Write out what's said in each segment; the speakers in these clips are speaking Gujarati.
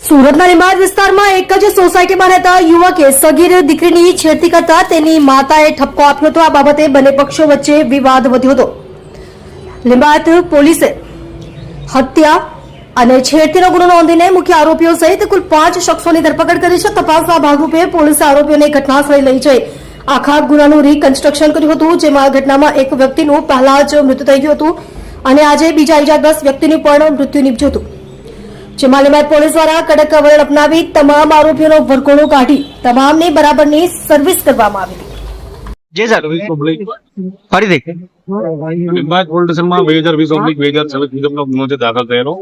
સુરતના લીંબાયત વિસ્તારમાં એક જ સોસાયટીમાં રહેતા યુવકે સગીર દીકરીની છેડતી કરતા તેની માતાએ ઠપકો આપ્યો હતો. આ બાબતે બંને પક્ષો વચ્ચે વિવાદ વધ્યો હતો. લીંબાયત પોલીસે હત્યા અને છેડતીનો ગુનો નોંધીને મુખ્ય આરોપીઓ સહિત કુલ 5 શખ્સોની ધરપકડ કરી છે. તપાસના ભાગરૂપે પોલીસે આરોપીઓને ઘટનાસ્થળે લઈ જઈ આખા ગુનાનું રીકન્સ્ટ્રક્શન કર્યું હતું, જેમાં ઘટનામાં એક વ્યક્તિનું પહેલા જ મૃત્યુ થઈ ગયું હતું અને આજે બીજા ઇજાગ્રસ્ત વ્યક્તિનું પણ મૃત્યુ નીપજ્યું હતું. જેમાં લીંબાયત પોલીસ દ્વારા કડક વલણ અપનાવી તમામ આરોપીઓનો વરઘોડો કાઢી તમામની બરાબરની સર્વિસ કરવામાં આવી હતી. जी सर ફરી દેખ લીંબાયત પોલીસ સ્ટેશનમાં 2020-2026 મુજબનો ગુનો જે દાખલ થયેલો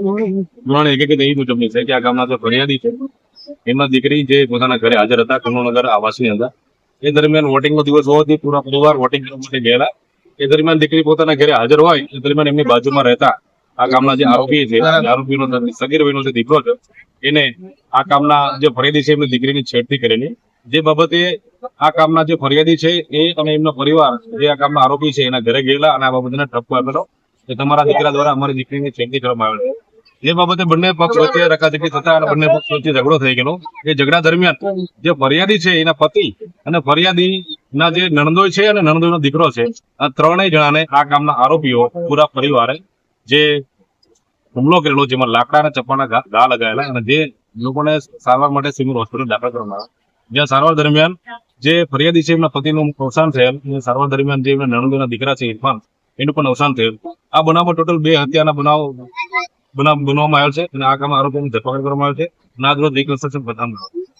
ગુનાની હકીકત એ મુજબની છે કે આ ગામના જે ફરિયાદી છે એમના દીકરી જે પોતાના ઘરે હાજર હતા કમળનગર આવાસની અંદર. એ દરમિયાન વોટિંગનો દિવસ હોવાથી પૂરા પરિવાર વોટિંગ કરવા માટે ગયેલા. એ દરમિયાન દીકરી પોતાના ઘરે હાજર હોય એ દરમિયાન એમની બાજુમાં રહેતા આ કામના જે આરોપી છે આરોપીનો સગીર વયનો જે દીકરો છે એને આ કામના જે ફરિયાદી છે એમની દીકરીની છેડતી કરેલી. જે બાબતે આ કામના જે ફરિયાદી છે એ અને એમનો પરિવાર જે આ કામના આરોપી છે એના ઘરે ગયેલા અને આ બાબતને ઠપકો આપેલો કે તમારા દીકરા દ્વારા અમારી દીકરીની છેડતી કરવામાં આવેલ છે. જે બાબતે બંને પક્ષ વચ્ચે રકાઝકી થતા અને બંને પક્ષ વચ્ચે ઝઘડો થઈ ગયેલો. એ ઝઘડા દરમિયાન જે ફરિયાદી છે એના પતિ અને ફરિયાદીના જે નણંદોઈ છે અને નણંદોઈનો દીકરો છે આ ત્રણેય જણાને આ કામના આરોપીઓ પૂરા પરિવારે જે હુમલો કરેલો, જેમાં લાકડા અને ચપ્પાના ઘા લગાવેલા અને જે લોકોને સારવાર માટે સિવિલ હોસ્પિટલ દાખલ કરવામાં આવ્યા. જ્યાં સારવાર દરમિયાન જે ફરિયાદી છે એમના પતિનું અવસાન થયેલ, સારવાર દરમિયાન જે એમના નણંદોના દીકરા છે ઇરફાન એનું પણ અવસાન થયેલ. આ બનાવમાં ટોટલ 2 હત્યાના બનાવ બનાવવામાં આવ્યો છે અને આ કામમાં આરોપીની ધરપકડ કરવામાં આવે છે અને આ રોજ રિકન્સ્ટ્રક્શન બતાવવામાં આવ્યું.